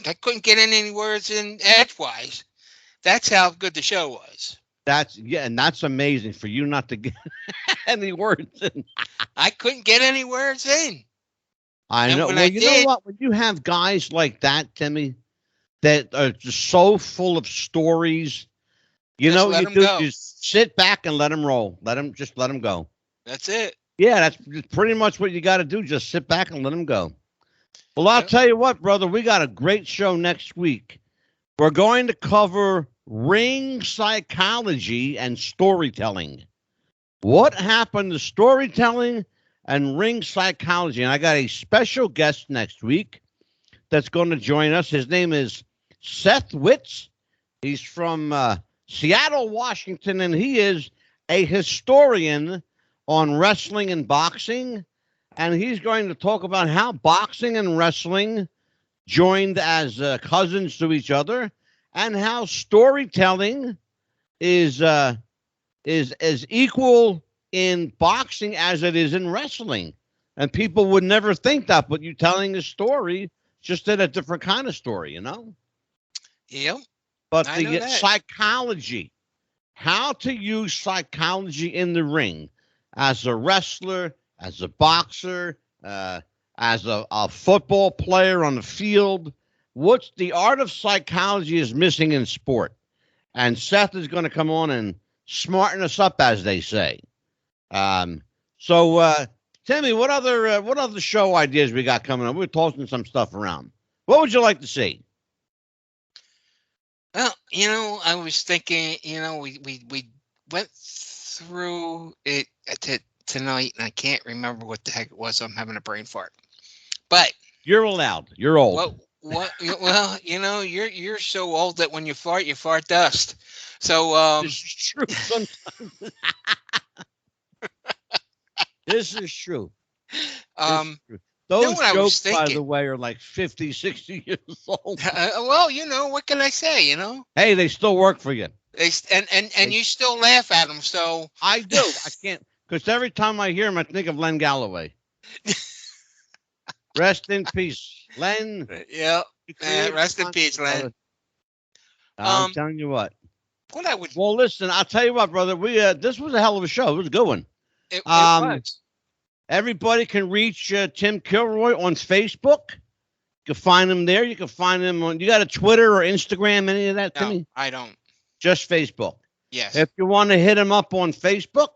I couldn't get in any words in edgewise. That's how good the show was. And that's amazing for you not to get any words in. I couldn't get any words in. I know. Well, you know what? When you have guys like that, Timmy, that are just so full of stories, you just sit back and let them roll. Let them go. That's it. Yeah, that's pretty much what you got to do. Just sit back and let them go. Well, I'll tell you what, brother, we got a great show next week. We're going to cover ring psychology and storytelling. What happened to storytelling and ring psychology? And I got a special guest next week that's going to join us. His name is Seth Witz. He's from Seattle, Washington, and he is a historian on wrestling and boxing. And he's going to talk about how boxing and wrestling joined as cousins to each other, and how storytelling is as equal in boxing as it is in wrestling. And people would never think that, but you telling a story, just in a different kind of story, you know? Yep. But the psychology, how to use psychology in the ring as a wrestler, as a boxer, as a football player on the field. What's the art of psychology is missing in sport. And Seth is going to come on and smarten us up, as they say. So Timmy, what other show ideas we got coming up? We're tossing some stuff around. What would you like to see? Well, you know, I was thinking, you know, we went through it tonight, and I can't remember what the heck it was. So I'm having a brain fart. But you're allowed. You're old. Well, you know, you're so old that when you fart dust. So this is true. Sometimes. This is true. Those jokes, by the way, are like 50, 60 years old. Well, you know, what can I say, you know? Hey, they still work for you. And you still laugh at them, so. I do. I can't. Because every time I hear him, I think of Len Galloway. Rest in peace, Len. Yeah. Rest in peace, Len. I'm telling you what. Well, listen, I'll tell you what, brother. This was a hell of a show. It was a good one. It was. Everybody can reach Tim Kilroy on Facebook. You can find him there. You can find him on. You got a Twitter or Instagram, any of that, Timmy? No, I don't. Just Facebook. Yes. If you want to hit him up on Facebook,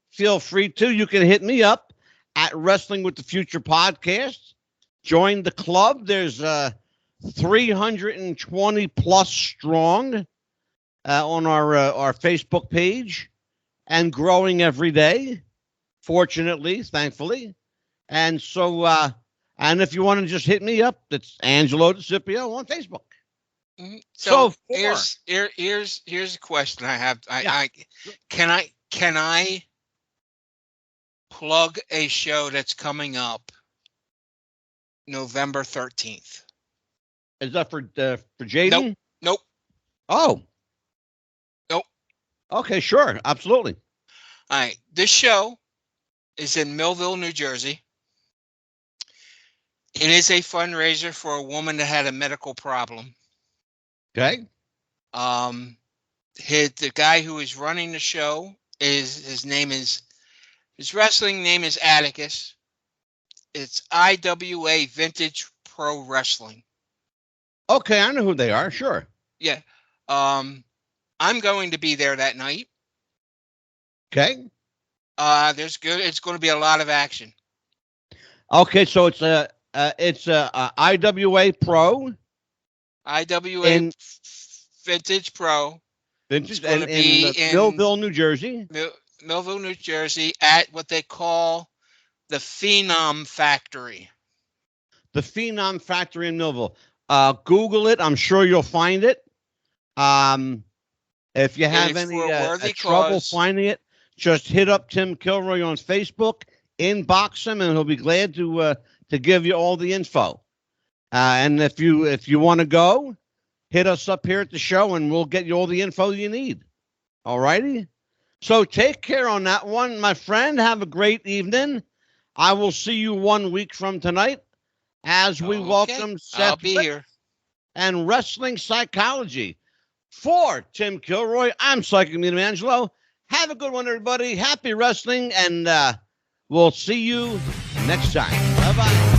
feel free to. You can hit me up at Wrestling with the Future Podcast. Join the club. There's 320 plus strong on our Facebook page, and growing every day. Fortunately, thankfully. And so, and if you want to just hit me up, it's Angelo DeCipio on Facebook. Mm-hmm. So here's a question I have. Can I plug a show that's coming up November 13th? Is that for Jaden? Nope. Oh. Nope. Okay, sure. Absolutely. All right. This show is in Millville, New Jersey. It is a fundraiser for a woman that had a medical problem. Okay. The guy who is running the show his wrestling name is Atticus. It's IWA Vintage Pro Wrestling. Okay, I know who they are. Sure. Yeah. I'm going to be there that night. Okay. It's going to be a lot of action. Okay, so it's a IWA Pro. IWA Vintage Pro. Vintage in Millville, New Jersey. Millville, New Jersey, at what they call the Phenom Factory. The Phenom Factory in Millville. Google it. I'm sure you'll find it. If you have any trouble finding it, just hit up Tim Kilroy on Facebook, inbox him, and he'll be glad to give you all the info. And if you want to go, hit us up here at the show, and we'll get you all the info you need. All righty? So take care on that one, my friend. Have a great evening. I will see you 1 week from tonight as we welcome Seth I'll be here. And Wrestling Psychology. For Tim Kilroy, I'm Psychic Medium Angelo. Have a good one, everybody. Happy wrestling, and we'll see you next time. Bye-bye.